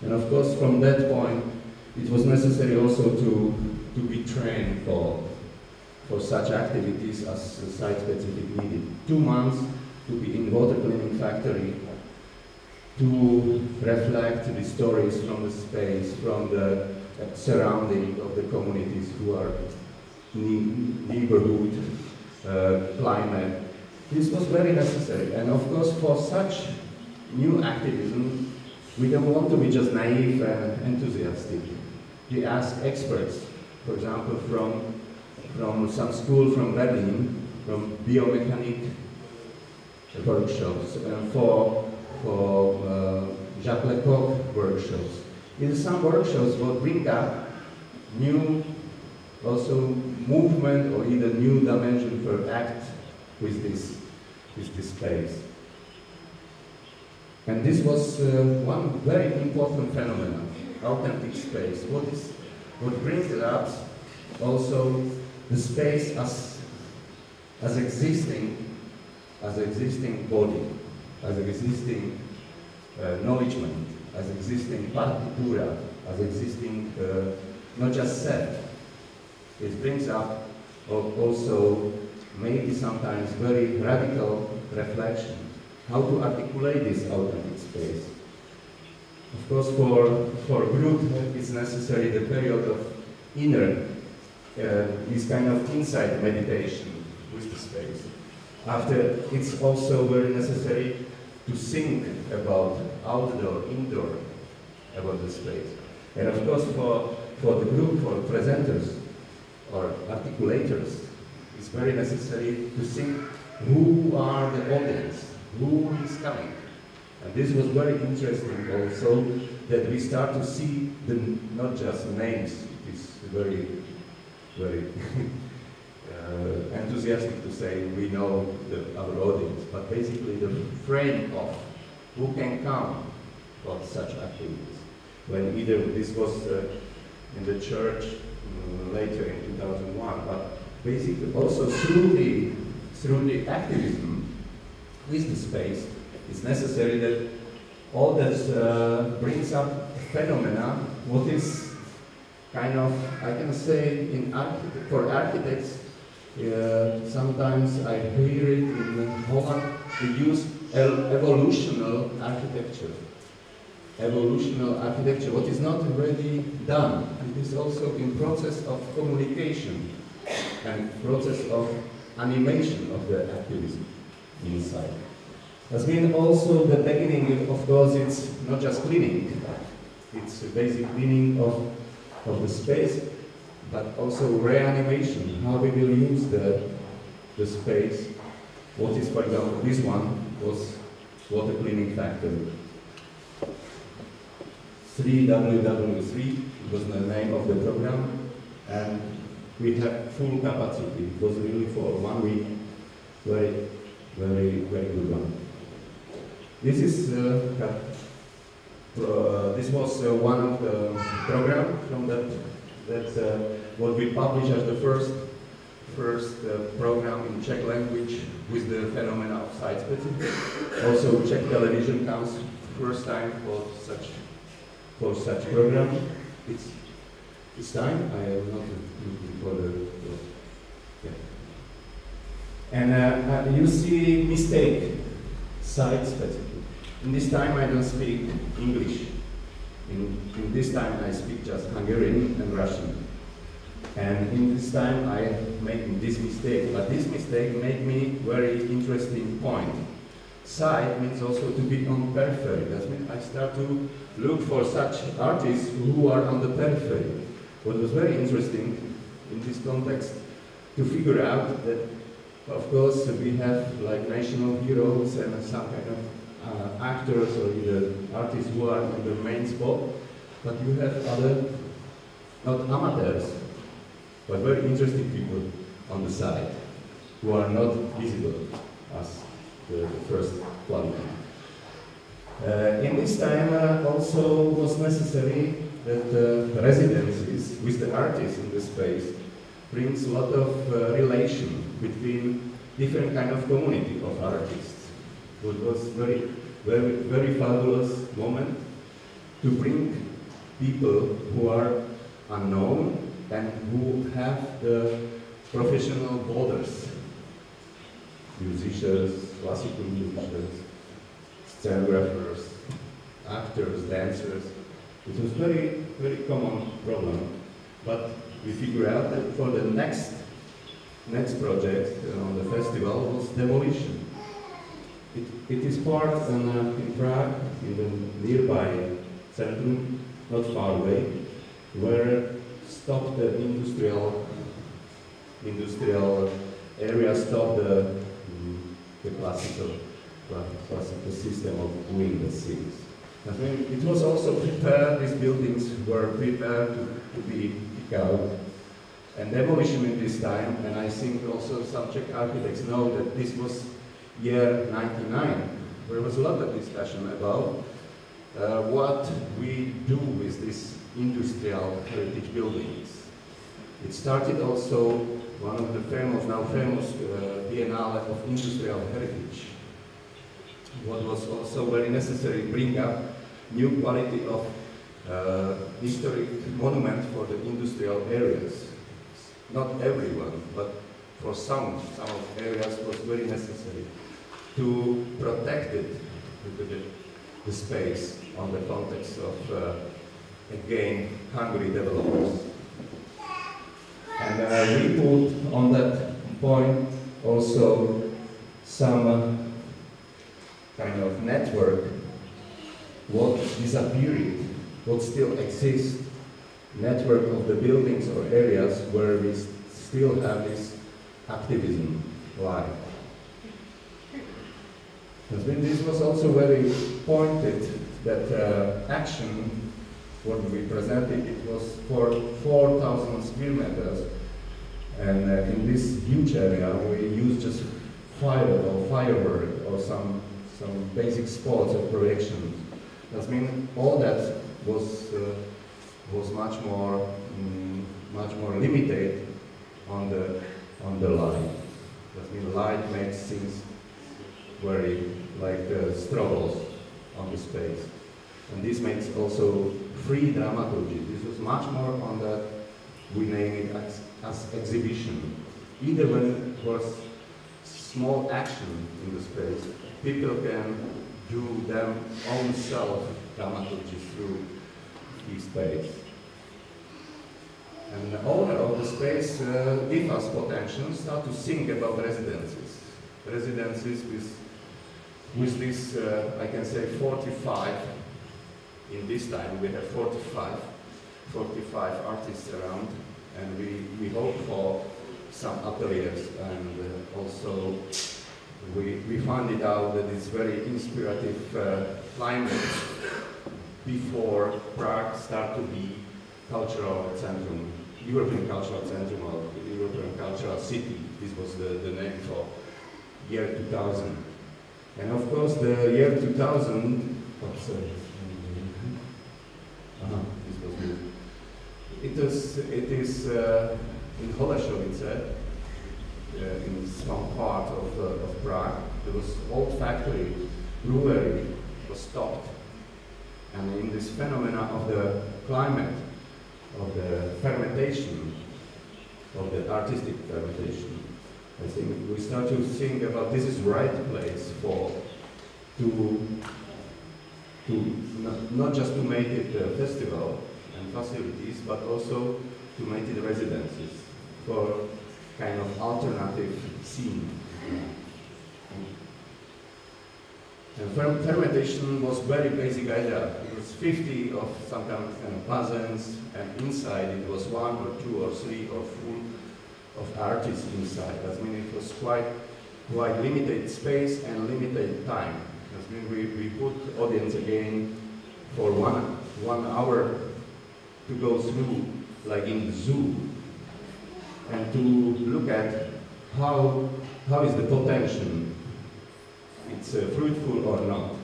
And of course, from that point, it was necessary also to be trained for such activities as site-specific needed. 2 months to be in water cleaning factory, to reflect the stories from the space, from the surrounding of the communities who are neighborhood, climate. This was very necessary. And of course, for such new activism, we don't want to be just naive and enthusiastic. We ask experts, for example, from some school from Berlin, from biomechanic workshops, for Jacques Lecoq workshops. In some workshops will bring up new also movement or either new dimension for act with this space. And this was one very important phenomenon, authentic space. What brings it up also the space as existing body, as existing knowledgement, as existing partitura, as existing not just set. It brings up also maybe sometimes very radical reflection, how to articulate this authentic space. Of course, for a group, it's necessary the period of inner, this kind of insight meditation with the space. After, it's also very necessary to think about outdoor, indoor, about the space. And of course, for the group, for presenters or articulators, it's very necessary to think who are the audience, who is coming. And this was very interesting also, that we start to see not just names, it is very, very enthusiastic to say we know our audience, but basically the frame of who can come for such activities. When either this was in the church later in 2001, but basically also through the activism with the space, it's necessary that all that brings up phenomena, what is kind of, I can say, for architects, sometimes I hear it in Holland, we use evolutional architecture. Evolutional architecture, what is not already done. It is also in process of communication and process of animation of the activism inside. Has been also the beginning, of course, it's not just cleaning, it's a basic cleaning of the space, but also reanimation, how we will use the space. What is, for example, this one was water cleaning factory. 3WW3 was the name of the program, and we had full capacity. It was really for 1 week, very, very, very good one. This is this was one of the program from that what we published as the first program in Czech language with the phenomena of site-specific. Also, Czech television comes first time for such program. It's time. I am not looking for the yeah. And you see mistake site-specific. In this time I don't speak English. In this time I speak just Hungarian and Russian. And in this time I make this mistake, but this mistake made me very interesting point. Site means also to be on periphery. That means I start to look for such artists who are on the periphery. What was very interesting in this context to figure out that, of course, we have like national heroes and some kind of actors or either artists who are on the main spot, but you have other, not amateurs, but very interesting people on the side who are not visible as the first quality. In this time also was necessary that residencies with the artists in the space brings a lot of relation between different kind of community of artists. It was very, very, very fabulous moment to bring people who are unknown and who have the professional borders. Musicians, classical musicians, scenographers, actors, dancers. It was very, very common problem. But we figured out that for the next project on the festival was demolition. It is part in Prague, in the nearby centrum, not far away, where stopped the industrial area, stopped the classical system of doing the things. I mean, it was also prepared, these buildings were prepared to be kicked out. And demolition in this time, and I think also some Czech architects know that this was year 99. There was a lot of discussion about what we do with these industrial heritage buildings. It started also one of the now famous Biennale of Industrial Heritage. What was also very necessary, bring up new quality of historic monument for the industrial areas. Not everyone, but for some of areas was very necessary to protect it, the space on the context of, again, hungry developers. And we put on that point also some kind of network, what disappeared, what still exists, network of the buildings or areas where we still have this activism live. This was also very pointed that action, what we presented, it was for 4,000 square meters, and in this huge area we used just fire or firework or some basic sports or projections. That means all that was much more limited on the light. That means light makes things very like struggles on the space, and this makes also free dramaturgy. This was much more on that, we name it as exhibition. Either when it was small action in the space, people can do their own self dramaturgy through the space. And the owner of the space give us potential, start to think about residencies. Residencies with this, I can say 45, in this time we have 45 artists around, and we hope for some ateliers, and also we found it out that it's very inspirative climate before Prague started to be cultural centrum, European cultural centrum, or European cultural city. This was the name for year 2000. And of course the year 2000, this was good. It is in Holešovice, in some part of Prague. There was old factory, brewery was stopped. And in this phenomena of the climate, of the fermentation, of the artistic fermentation, I think we start to think about this is right place to not just to make it a festival and facilities, but also to make it residences for kind of alternative scene. And fermentation was very basic idea. It was 50 of some kind of peasants, and inside it was 1 or 2 or 3 or 4 of artists inside. That means it was quite limited space and limited time. That means we put audience again for one hour to go through, like in the zoo, and to look at how is the potential, it's fruitful or not.